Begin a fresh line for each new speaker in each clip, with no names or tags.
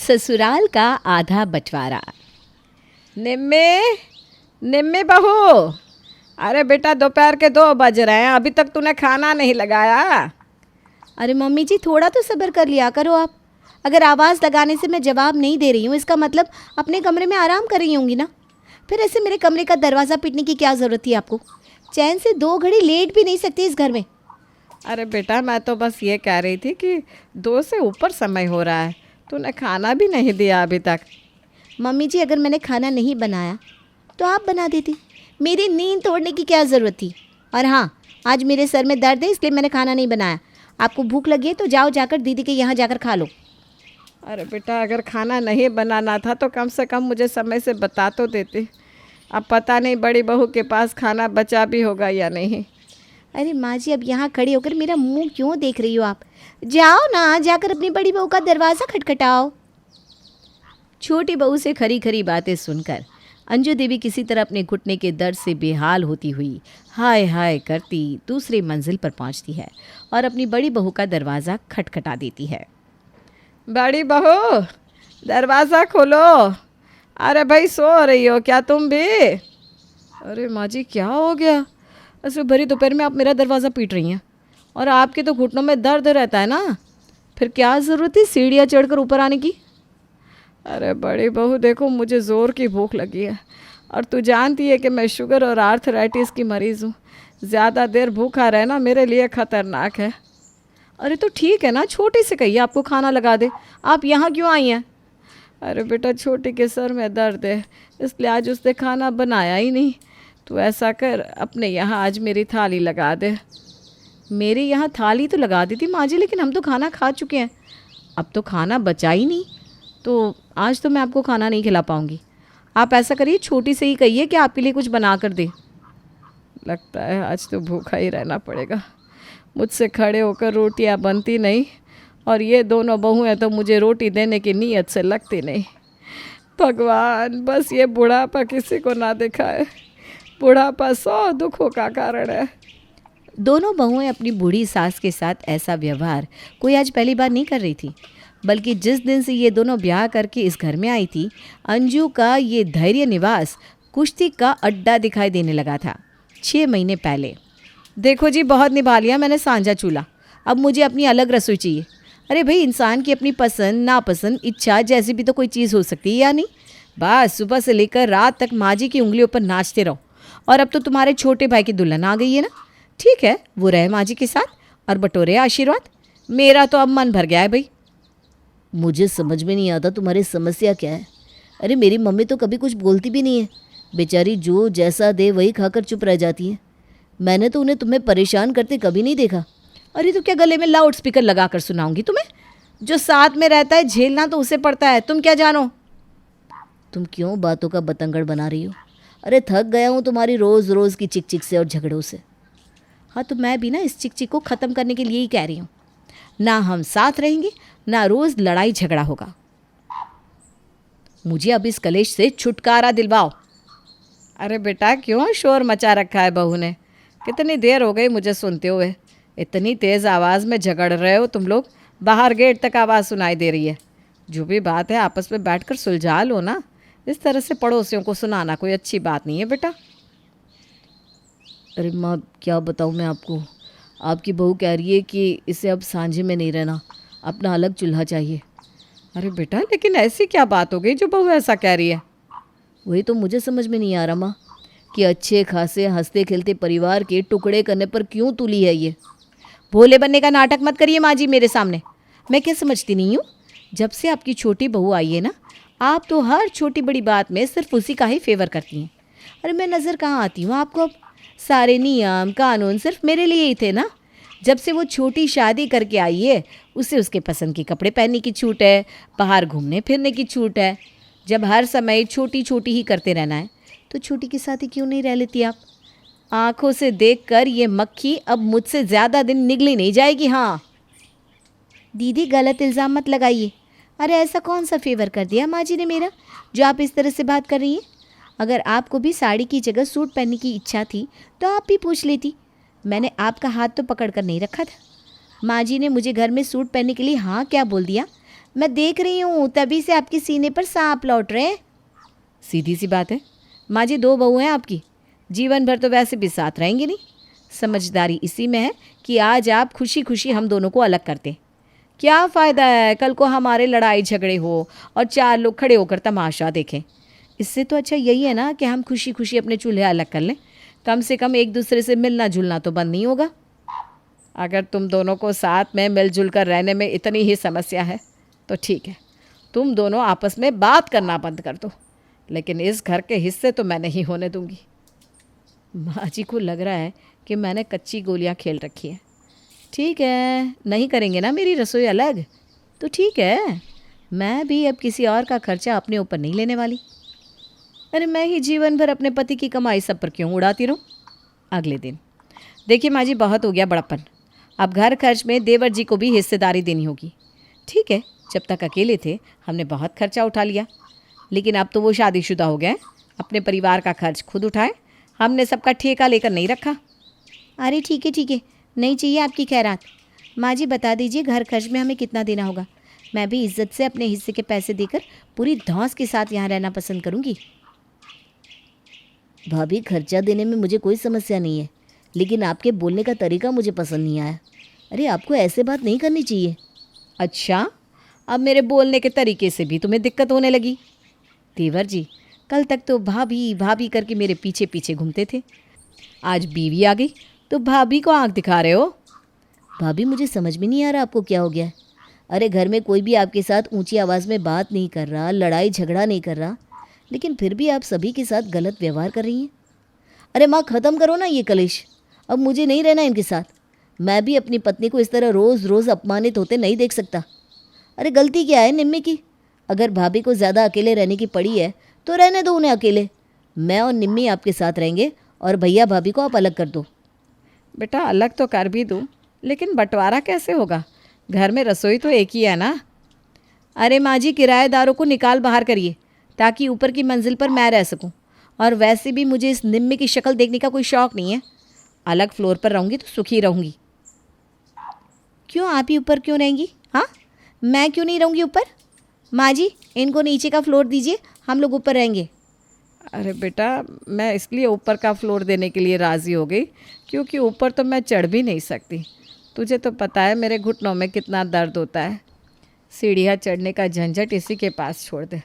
ससुराल का आधा बंटवारा। निम्मे निम्मे बहू, अरे बेटा दोपहर के 2 बज रहे हैं, अभी तक तूने खाना नहीं लगाया।
अरे मम्मी जी थोड़ा तो सब्र कर लिया करो आप। अगर आवाज़ लगाने से मैं जवाब नहीं दे रही हूँ इसका मतलब अपने कमरे में आराम कर रही होंगी ना। फिर ऐसे मेरे कमरे का दरवाज़ा पीटने की क्या ज़रूरत थी आपको? चैन से 2 घड़ी लेट भी नहीं सकती इस घर में।
अरे बेटा मैं तो बस ये कह रही थी कि 2 से ऊपर समय हो रहा है, तूने खाना भी नहीं दिया अभी तक।
मम्मी जी अगर मैंने खाना नहीं बनाया तो आप बना देती, मेरी नींद तोड़ने की क्या ज़रूरत थी। और हाँ, आज मेरे सर में दर्द है इसलिए मैंने खाना नहीं बनाया। आपको भूख लगी है तो जाओ जाकर दीदी के यहाँ जाकर खा लो।
अरे बेटा अगर खाना नहीं बनाना था तो कम से कम मुझे समय से बता तो देती। अब पता नहीं बड़ी बहू के पास खाना बचा भी होगा या नहीं।
अरे माँ जी अब यहाँ खड़ी होकर मेरा मुंह क्यों देख रही हो आप? जाओ ना, जाकर अपनी बड़ी बहू का दरवाज़ा खटखटाओ।
छोटी बहू से खरी खरी बातें सुनकर अंजू देवी किसी तरह अपने घुटने के दर्द से बेहाल होती हुई हाय हाय करती दूसरी मंजिल पर पहुंचती है और अपनी बड़ी बहू का दरवाज़ा खटखटा देती है। बड़ी बहू दरवाज़ा खोलो। अरे भाई सो रही हो क्या तुम भी? अरे माँ जी क्या हो गया? ऐसे भरी दोपहर में आप मेरा दरवाज़ा पीट रही हैं और आपके तो घुटनों में दर्द रहता है ना, फिर क्या ज़रूरत थी सीढ़ियाँ चढ़कर ऊपर आने की? अरे बड़ी बहू देखो मुझे ज़ोर की भूख लगी है और तू जानती है कि मैं शुगर और आर्थराइटिस की मरीज़ हूँ। ज़्यादा देर भूखा रहना मेरे लिए ख़तरनाक है। अरे तो ठीक है ना, छोटी से कहिए आपको खाना लगा दे, आप यहाँ क्यों आई हैं? अरे बेटा छोटी के सर में दर्द है इसलिए आज उसने खाना बनाया ही नहीं। तो ऐसा कर अपने यहाँ आज मेरी थाली लगा दे। मेरे यहाँ थाली तो लगा दी थी माँ जी, लेकिन हम तो खाना खा चुके हैं, अब तो खाना बचा ही नहीं, तो आज तो मैं आपको खाना नहीं खिला पाऊँगी। आप ऐसा करिए छोटी से ही कहिए कि आपके लिए कुछ बना कर दे। लगता है आज तो भूखा ही रहना पड़ेगा, मुझसे खड़े होकर रोटियां बनती नहीं और ये दोनों बहुएं तो मुझे रोटी देने की नीयत से लगती नहीं। भगवान बस ये बुढ़ापा किसी को ना दिखाए, बुढ़ापा 100 दुखों का कारण है। दोनों बहुएं अपनी बूढ़ी सास के साथ ऐसा व्यवहार कोई आज पहली बार नहीं कर रही थी, बल्कि जिस दिन से ये दोनों ब्याह करके इस घर में आई थी अंजू का ये धैर्य निवास कुश्ती का अड्डा दिखाई देने लगा था 6 महीने पहले। देखो जी बहुत निभा लिया मैंने सांझा चूल्हा, अब मुझे अपनी अलग रसोई चाहिए। अरे भाई इंसान की अपनी पसंद नापसंद इच्छा जैसी भी तो कोई चीज़ हो सकती है या नहीं? बस सुबह से लेकर रात तक माँ जी की उंगलियों पर नाचते रहो। और अब तो तुम्हारे छोटे भाई की दुल्हन आ गई है ना, ठीक है वो रहे माँ जी के साथ और बटोरे आशीर्वाद। मेरा तो अब मन भर गया है भाई।
मुझे समझ में नहीं आता तुम्हारी समस्या क्या है। अरे मेरी मम्मी तो कभी कुछ बोलती भी नहीं है, बेचारी जो जैसा दे वही खाकर चुप रह जाती है। मैंने तो उन्हें तुम्हें परेशान करते कभी नहीं देखा।
अरे तो क्या गले में लाउड स्पीकर लगा कर सुनाऊंगी तुम्हें? जो साथ में रहता है झेलना तो उसे पड़ता है, तुम क्या जानो?
तुम क्यों बातों का बतंगड़ बना रही हो? अरे थक गया हूँ तुम्हारी रोज़ रोज़ की चिक चिक से और झगड़ों से।
हाँ तो मैं भी ना इस चिक चिक को ख़त्म करने के लिए ही कह रही हूँ, ना हम साथ रहेंगे ना रोज़ लड़ाई झगड़ा होगा। मुझे अब इस कलेश से छुटकारा दिलवाओ। अरे बेटा क्यों शोर मचा रखा है बहू ने? कितनी देर हो गई मुझे सुनते हुए, इतनी तेज़ आवाज़ में झगड़ रहे हो तुम लोग, बाहर गेट तक आवाज़ सुनाई दे रही है। जो भी बात है आपस में बैठकर सुलझा लो ना, इस तरह से पड़ोसियों को सुनाना कोई अच्छी बात नहीं है बेटा।
अरे माँ क्या बताऊँ मैं आपको, आपकी बहू कह रही है कि इसे अब सांझे में नहीं रहना, अपना अलग चूल्हा चाहिए।
अरे बेटा लेकिन ऐसी क्या बात हो गई जो बहू ऐसा कह रही है?
वही तो मुझे समझ में नहीं आ रहा माँ कि अच्छे खासे हंसते खेलते परिवार के टुकड़े करने पर क्यों तुली है ये।
भोले बनने का नाटक मत करिए माँ जी मेरे सामने। मैं क्या समझती नहीं हूँ, जब से आपकी छोटी बहू आई है ना, आप तो हर छोटी बड़ी बात में सिर्फ उसी का ही फेवर करती हैं। अरे मैं नज़र कहाँ आती हूँ आपको? अब सारे नियम कानून सिर्फ मेरे लिए ही थे ना। जब से वो छोटी शादी करके आई है उसे उसके पसंद के कपड़े पहनने की छूट है, बाहर घूमने फिरने की छूट है। जब हर समय छोटी छोटी ही करते रहना है तो छोटी के साथ ही क्यों नहीं रह लेती आप? आंखों से देखकर ये मक्खी अब मुझसे ज़्यादा दिन निगली नहीं जाएगी। हाँ
दीदी गलत इल्ज़ाम मत लगाइए। अरे ऐसा कौन सा फेवर कर दिया माँ जी ने मेरा जो आप इस तरह से बात कर रही हैं? अगर आपको भी साड़ी की जगह सूट पहनने की इच्छा थी तो आप भी पूछ लेती। मैंने आपका हाथ तो पकड़ कर नहीं रखा था। माँ जी ने मुझे घर में सूट पहनने के लिए हाँ क्या बोल दिया। मैं देख रही हूँ, तभी से आपके सीने पर सांप लौट रहे हैं।
सीधी सी बात है, माँ जी 2 बहू हैं आपकी, जीवन भर तो वैसे भी साथ रहेंगी नहीं। समझदारी इसी में है कि आज आप खुशी खुशी हम दोनों को अलग कर दें। क्या फ़ायदा है कल को हमारे लड़ाई झगड़े हो और 4 लोग खड़े होकर तमाशा देखें। इससे तो अच्छा यही है ना कि हम खुशी खुशी अपने चूल्हे अलग कर लें। कम से कम एक दूसरे से मिलना जुलना तो बंद नहीं होगा। अगर तुम दोनों को साथ में मिलजुल कर रहने में इतनी ही समस्या है तो ठीक है, तुम दोनों आपस में बात करना बंद कर दो, लेकिन इस घर के हिस्से तो मैं नहीं होने दूंगी। माँ जी को लग रहा है कि मैंने कच्ची गोलियाँ खेल रखी है। ठीक है, नहीं करेंगे ना मेरी रसोई अलग तो ठीक है, मैं भी अब किसी और का खर्चा अपने ऊपर नहीं लेने वाली। अरे मैं ही जीवन भर अपने पति की कमाई सब पर क्यों उड़ाती रहूं। अगले दिन, देखिए माँ जी बहुत हो गया बड़प्पन, अब घर खर्च में देवर जी को भी हिस्सेदारी देनी होगी। ठीक है, जब तक अकेले थे हमने बहुत खर्चा उठा लिया, लेकिन अब तो वो शादीशुदा हो गए, अपने परिवार का खर्च खुद उठाए, हमने सबका ठेका लेकर नहीं रखा।
अरे ठीक है, नहीं चाहिए आपकी खैरात। माँ जी बता दीजिए घर खर्च में हमें कितना देना होगा, मैं भी इज्जत से अपने हिस्से के पैसे देकर पूरी धौंस के साथ यहाँ रहना पसंद करूँगी।
भाभी, खर्चा देने में मुझे कोई समस्या नहीं है, लेकिन आपके बोलने का तरीका मुझे पसंद नहीं आया। अरे आपको ऐसे बात नहीं करनी चाहिए।
अच्छा, अब मेरे बोलने के तरीके से भी तुम्हें दिक्कत होने लगी। देवर जी, कल तक तो भाभी भाभी करके मेरे पीछे पीछे घूमते थे, आज बीवी आ गई तो भाभी को आंख दिखा रहे हो।
भाभी, मुझे समझ में नहीं आ रहा आपको क्या हो गया है। अरे घर में कोई भी आपके साथ ऊंची आवाज़ में बात नहीं कर रहा, लड़ाई झगड़ा नहीं कर रहा, लेकिन फिर भी आप सभी के साथ गलत व्यवहार कर रही हैं। अरे माँ, ख़त्म करो ना ये कलेश, अब मुझे नहीं रहना इनके साथ। मैं भी अपनी पत्नी को इस तरह रोज़ रोज़ अपमानित होते नहीं देख सकता। अरे गलती क्या है निम्मी की? अगर भाभी को ज़्यादा अकेले रहने की पड़ी है तो रहने दो उन्हें अकेले। मैं और निम्मी आपके साथ रहेंगे और भैया भाभी को आप अलग कर दो।
बेटा अलग तो कर भी दूँ, लेकिन बंटवारा कैसे होगा? घर में रसोई तो एक ही है ना। अरे माँ जी, किराएदारों को निकाल बाहर करिए ताकि ऊपर की मंजिल पर मैं रह सकूं। और वैसे भी मुझे इस निम्मी की शक्ल देखने का कोई शौक़ नहीं है। अलग फ्लोर पर रहूँगी तो सुखी रहूँगी।
क्यों, आप ही ऊपर क्यों रहेंगी? हाँ, मैं क्यों नहीं रहूँगी ऊपर? माँ जी, इनको नीचे का फ्लोर दीजिए, हम लोग ऊपर रहेंगे।
अरे बेटा, मैं इसलिए ऊपर का फ्लोर देने के लिए राज़ी हो गई क्योंकि ऊपर तो मैं चढ़ भी नहीं सकती। तुझे तो पता है मेरे घुटनों में कितना दर्द होता है। सीढ़ियाँ चढ़ने का झंझट इसी के पास छोड़ दे,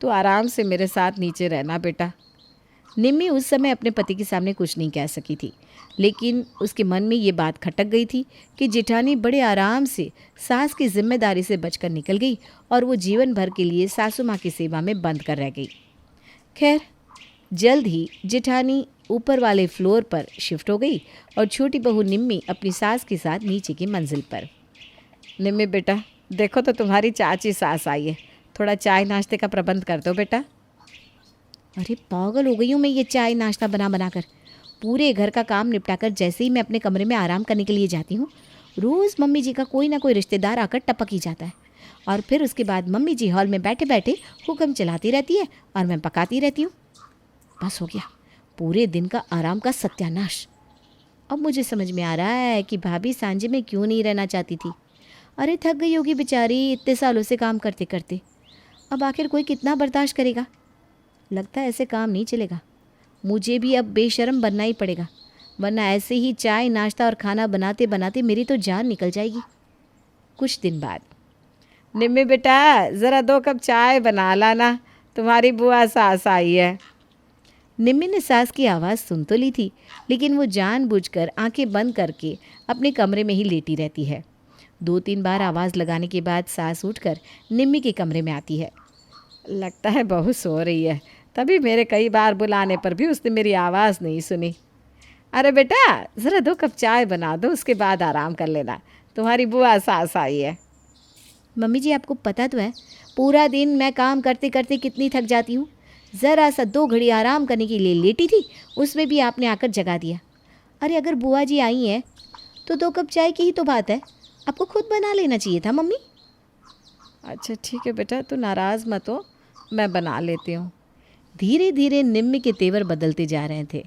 तो आराम से मेरे साथ नीचे रहना बेटा।
निम्मी उस समय अपने पति के सामने कुछ नहीं कह सकी थी, लेकिन उसके मन में ये बात खटक गई थी कि जेठानी बड़े आराम से सास की जिम्मेदारी से बचकर निकल गई और वो जीवन भर के लिए सासू माँ की सेवा में बंद कर रह गई। खैर, जल्द ही जेठानी ऊपर वाले फ्लोर पर शिफ्ट हो गई और छोटी बहू निम्मी अपनी सास के साथ नीचे की मंजिल पर।
निम्मी बेटा, देखो तो तुम्हारी चाची सास आई है, थोड़ा चाय नाश्ते का प्रबंध कर दो बेटा।
अरे पागल हो गई हूँ मैं ये चाय नाश्ता बना बना कर। पूरे घर का काम निपटाकर जैसे ही मैं अपने कमरे में आराम करने के लिए जाती हूँ, रोज़ मम्मी जी का कोई ना कोई रिश्तेदार आकर टपक ही जाता है और फिर उसके बाद मम्मी जी हॉल में बैठे बैठे हुक्म चलाती रहती है और मैं पकाती रहती हूँ। बस हो गया पूरे दिन का आराम का सत्यानाश। अब मुझे समझ में आ रहा है कि भाभी सांझे में क्यों नहीं रहना चाहती थी। अरे थक गई होगी बेचारी इतने सालों से काम करते करते। अब आखिर कोई कितना बर्दाश्त करेगा। लगता है ऐसे काम नहीं चलेगा, मुझे भी अब बेशर्म बनना ही पड़ेगा, वरना ऐसे ही चाय नाश्ता और खाना बनाते बनाते मेरी तो जान निकल जाएगी। कुछ दिन बाद,
निम्मी बेटा, ज़रा 2 कप चाय बना लाना, तुम्हारी बुआ सास आई है।
निम्मी ने सास की आवाज़ सुन तो ली थी, लेकिन वो जानबूझकर आंखें बंद करके अपने कमरे में ही लेटी रहती है। 2-3 बार आवाज़ लगाने के बाद सास उठकर निम्मी के कमरे में आती है।
लगता है बहू सो रही है, तभी मेरे कई बार बुलाने पर भी उसने मेरी आवाज़ नहीं सुनी। अरे बेटा, ज़रा 2 कप चाय बना दो, उसके बाद आराम कर लेना, तुम्हारी बुआ सास आई है।
मम्मी जी, आपको पता तो है पूरा दिन मैं काम करते करते कितनी थक जाती हूँ। ज़रा सा 2 घड़ी आराम करने के लिए लेटी थी, उसमें भी आपने आकर जगा दिया। अरे अगर बुआ जी आई हैं तो 2 कप चाय की ही तो बात है, आपको खुद बना लेना चाहिए था मम्मी।
अच्छा ठीक है बेटा, तू नाराज़ मत हो, मैं बना लेती हूँ।
धीरे धीरे निम्मी के तेवर बदलते जा रहे थे।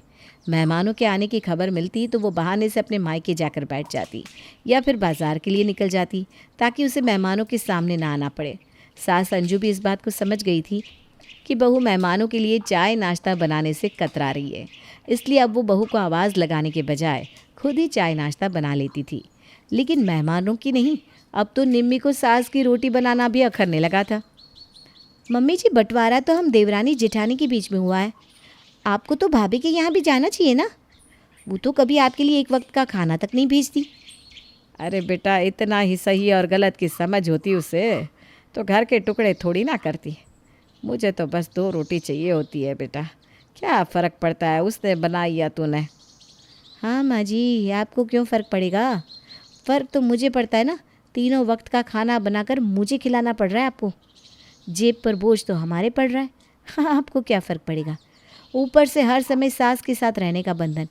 मेहमानों के आने की खबर मिलती तो वो बहाने से अपने मायके जाकर बैठ जाती या फिर बाज़ार के लिए निकल जाती ताकि उसे मेहमानों के सामने ना आना पड़े।
सास अंजू भी इस बात को समझ गई थी कि बहू मेहमानों के लिए चाय नाश्ता बनाने से कतरा रही है, इसलिए अब वो बहू को आवाज़ लगाने के बजाय खुद ही चाय नाश्ता बना लेती थी। लेकिन मेहमानों की नहीं, अब तो निम्मी को सास की रोटी बनाना भी अखरने लगा था।
मम्मी जी, बंटवारा तो हम देवरानी जेठानी के बीच में हुआ है। आपको तो भाभी के यहाँ भी जाना चाहिए ना। वो तो कभी आपके लिए एक वक्त का खाना तक नहीं भेजती।
अरे बेटा, इतना ही सही और गलत की समझ होती उसे तो घर के टुकड़े थोड़ी ना करती। मुझे तो बस 2 रोटी चाहिए होती है बेटा, क्या फ़र्क पड़ता है उसने बनाई या तूने।
हाँ माँ जी, आपको क्यों फ़र्क पड़ेगा? फ़र्क तो मुझे पड़ता है ना। 3 वक्त का खाना बनाकर मुझे खिलाना पड़ रहा है आपको। जेब पर बोझ तो हमारे पड़ रहा है। हाँ, आपको क्या फ़र्क पड़ेगा। ऊपर से हर समय सास के साथ रहने का बंधन।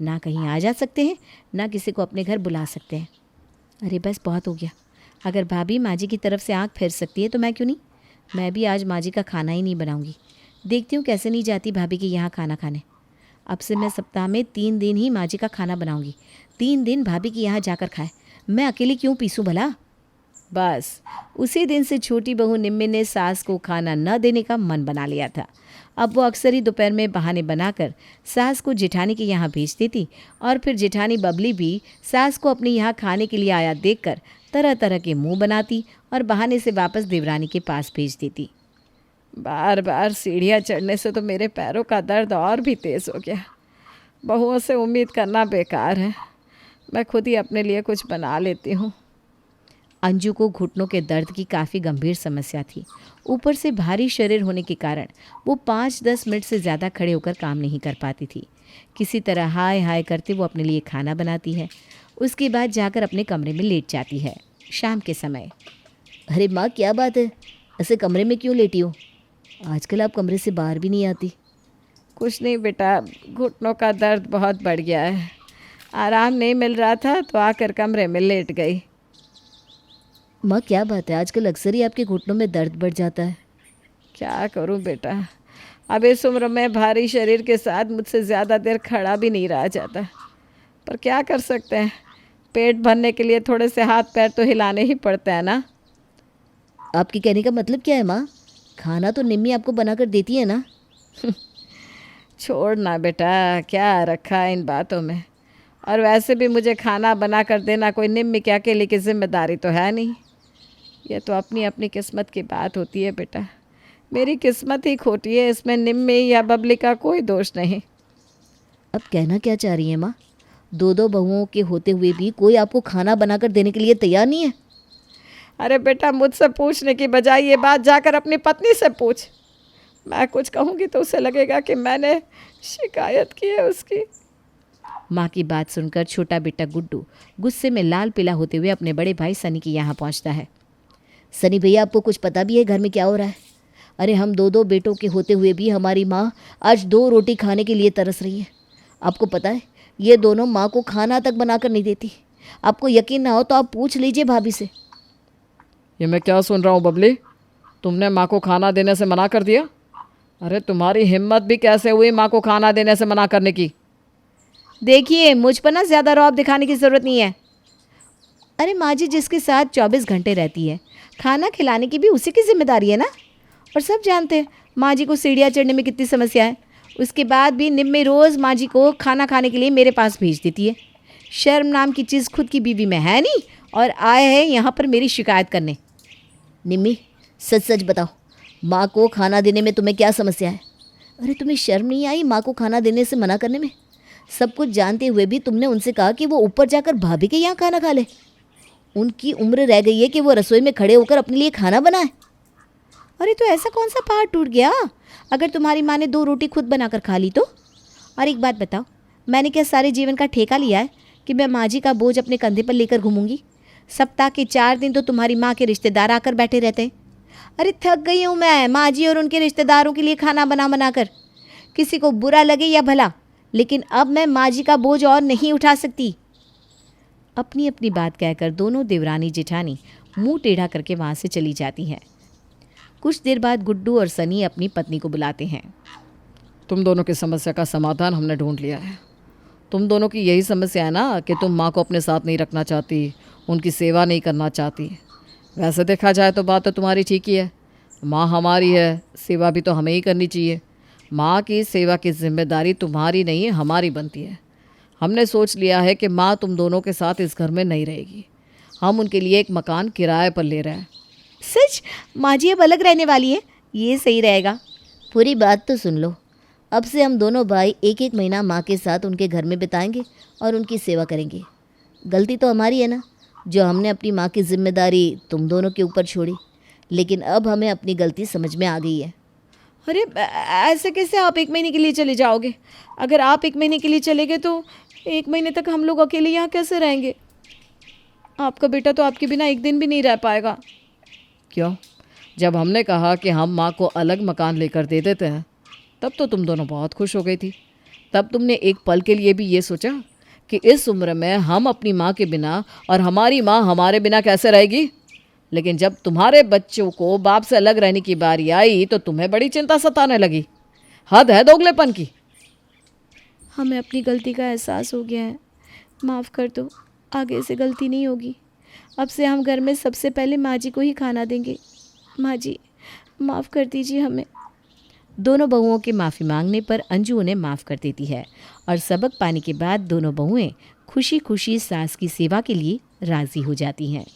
ना कहीं आ जा सकते हैं, ना किसी को अपने घर बुला सकते हैं। अरे बस बहुत हो गया। अगर भाभी माँ जी की तरफ से आँख फेर सकती है तो मैं क्यों नहीं। मैं भी आज माँ जी का खाना ही नहीं बनाऊंगी। देखती हूँ कैसे नहीं जाती भाभी के यहाँ खाना खाने। अब से मैं सप्ताह में 3 दिन ही माँ जी का खाना बनाऊंगी। 3 दिन भाभी के यहाँ जाकर खाए। मैं अकेली क्यों पीसूँ भला।
बस उसी दिन से छोटी बहू निम्मी ने सास को खाना न देने का मन बना लिया था। अब वो अक्सर ही दोपहर में बहाने बनाकर सास को जेठानी के यहाँ भेजती थी और फिर जेठानी बबली भी सास को अपने यहाँ खाने के लिए आया देखकर तरह तरह के मुंह बनाती और बहाने से वापस देवरानी के पास भेज देती। बार बार सीढ़ियाँ चढ़ने से तो मेरे पैरों का दर्द और भी तेज़ हो गया। बहुओं से उम्मीद करना बेकार है, मैं खुद ही अपने लिए कुछ बना लेती हूँ। अंजू को घुटनों के दर्द की काफ़ी गंभीर समस्या थी। ऊपर से भारी शरीर होने के कारण वो 5-10 मिनट से ज़्यादा खड़े होकर काम नहीं कर पाती थी। किसी तरह हाय हाय करते वो अपने लिए खाना बनाती है, उसके बाद जाकर अपने कमरे में लेट जाती है। शाम के समय।
अरे माँ, क्या बात है, ऐसे कमरे में क्यों लेटी हो? आजकल आप कमरे से बाहर भी नहीं आती।
कुछ नहीं बेटा, घुटनों का दर्द बहुत बढ़ गया है। आराम नहीं मिल रहा था तो आकर कमरे में लेट गई।
माँ, क्या बात है, आजकल अक्सर ही आपके घुटनों में दर्द बढ़ जाता है।
क्या करूं बेटा, अब इस उम्र में भारी शरीर के साथ मुझसे ज़्यादा देर खड़ा भी नहीं रहा जाता, पर क्या कर सकते हैं, पेट भरने के लिए थोड़े से हाथ पैर तो हिलाने ही पड़ते हैं ना।
आपके कहने का मतलब क्या है माँ? खाना तो निम्मी आपको बनाकर देती है ना।
छोड़ ना बेटा, क्या रखा है इन बातों में। और वैसे भी मुझे खाना बना कर देना कोई निम्मी के अकेले की जिम्मेदारी तो है नहीं। ये तो अपनी अपनी किस्मत की बात होती है बेटा। मेरी किस्मत ही खोटी है, इसमें निम्मी या बबली का कोई दोष नहीं।
अब कहना क्या चाह रही हैं माँ? 2 बहुओं के होते हुए भी कोई आपको खाना बनाकर देने के लिए तैयार नहीं है?
अरे बेटा, मुझसे पूछने की बजाय ये बात जाकर अपनी पत्नी से पूछ। मैं कुछ कहूँगी तो उसे लगेगा कि मैंने शिकायत की है उसकी। माँ की बात सुनकर छोटा बेटा गुड्डू गुस्से में लाल पीला होते हुए अपने बड़े भाई सनी के यहाँ पहुँचता है।
सनी भैया, आपको कुछ पता भी है घर में क्या हो रहा है? अरे हम 2 बेटों के होते हुए भी हमारी माँ आज 2 रोटी खाने के लिए तरस रही है। आपको पता है, ये दोनों माँ को खाना तक बनाकर नहीं देती। आपको यकीन ना हो तो आप पूछ लीजिए भाभी से।
ये मैं क्या सुन रहा हूँ बबली, तुमने माँ को खाना देने से मना कर दिया? अरे तुम्हारी हिम्मत भी कैसे हुई माँ को खाना देने से मना करने की?
देखिए, मुझ पर ना ज़्यादा रौब दिखाने की ज़रूरत नहीं है।
अरे माँ जी जिसके साथ 24 घंटे रहती है, खाना खिलाने की भी उसी की जिम्मेदारी है ना। और सब जानते हैं माँ जी को सीढ़ियाँ चढ़ने में कितनी समस्या है। उसके बाद भी निम्मी रोज़ माँ जी को खाना खाने के लिए मेरे पास भेज देती है। शर्म नाम की चीज़ खुद की बीवी में है नहीं और आए हैं यहाँ पर मेरी शिकायत करने।
निम्मी, सच सच बताओ, माँ को खाना देने में तुम्हें क्या समस्या है? अरे तुम्हें शर्म नहीं आई माँ को खाना देने से मना करने में? सब कुछ जानते हुए भी तुमने उनसे कहा कि वो ऊपर जाकर भाभी के यहाँ खाना खा ले। उनकी उम्र रह गई है कि वो रसोई में खड़े होकर अपने लिए खाना बनाए।
अरे तो ऐसा कौन सा पहाड़ टूट गया अगर तुम्हारी माँ ने 2 रोटी खुद बनाकर खा ली तो। और एक बात बताओ, मैंने क्या सारे जीवन का ठेका लिया है कि मैं माँ जी का बोझ अपने कंधे पर लेकर घूमूंगी? सप्ताह के 4 दिन तो तुम्हारी माँ के रिश्तेदार आकर बैठे रहते हैं। अरे थक गई हूँ मैं माँ जी और उनके रिश्तेदारों के लिए खाना बना बना कर। किसी को बुरा लगे या भला, लेकिन अब मैं माँ जी का बोझ और नहीं उठा सकती।
अपनी अपनी बात कहकर दोनों देवरानी जेठानी मुंह टेढ़ा करके वहाँ से चली जाती हैं। कुछ देर बाद गुड्डू और सनी अपनी पत्नी को बुलाते हैं।
तुम दोनों की समस्या का समाधान हमने ढूंढ लिया है। तुम दोनों की यही समस्या है ना कि तुम माँ को अपने साथ नहीं रखना चाहती, उनकी सेवा नहीं करना चाहती। वैसे देखा जाए तो बात तो तुम्हारी ठीक ही है। माँ हमारी है, सेवा भी तो हमें ही करनी चाहिए। माँ की सेवा की जिम्मेदारी तुम्हारी नहीं है, हमारी बनती है। हमने सोच लिया है कि माँ तुम दोनों के साथ इस घर में नहीं रहेगी। हम उनके लिए एक मकान किराए पर ले रहे हैं।
सच? माँ जी अब अलग रहने वाली है, ये सही रहेगा।
पूरी बात तो सुन लो। अब से हम दोनों भाई एक एक महीना माँ के साथ उनके घर में बिताएंगे और उनकी सेवा करेंगे। गलती तो हमारी है ना, जो हमने अपनी माँ की जिम्मेदारी तुम दोनों के ऊपर छोड़ी। लेकिन अब हमें अपनी गलती समझ में आ गई है।
अरे ऐसे कैसे आप 1 महीने के लिए चले जाओगे? अगर आप 1 महीने के लिए चले गए तो 1 महीने तक हम लोग अकेले यहाँ कैसे रहेंगे? आपका बेटा तो आपके बिना एक दिन भी नहीं रह पाएगा।
क्यों? जब हमने कहा कि हम माँ को अलग मकान लेकर दे देते हैं, तब तो तुम दोनों बहुत खुश हो गई थी। तब तुमने एक पल के लिए भी ये सोचा कि इस उम्र में हम अपनी माँ के बिना और हमारी माँ हमारे बिना कैसे रहेगी? लेकिन जब तुम्हारे बच्चों को बाप से अलग रहने की बारी आई तो तुम्हें बड़ी चिंता सताने लगी। हद है दोगलेपन की।
हमें अपनी गलती का एहसास हो गया है, माफ़ कर दो। आगे से गलती नहीं होगी। अब से हम घर में सबसे पहले माँ जी को ही खाना देंगे। माँ जी माफ़ कर दीजिए हमें।
दोनों बहुओं के माफ़ी मांगने पर अंजू उन्हें माफ़ कर देती है और सबक पाने के बाद दोनों बहुएं खुशी खुशी सास की सेवा के लिए राज़ी हो जाती हैं।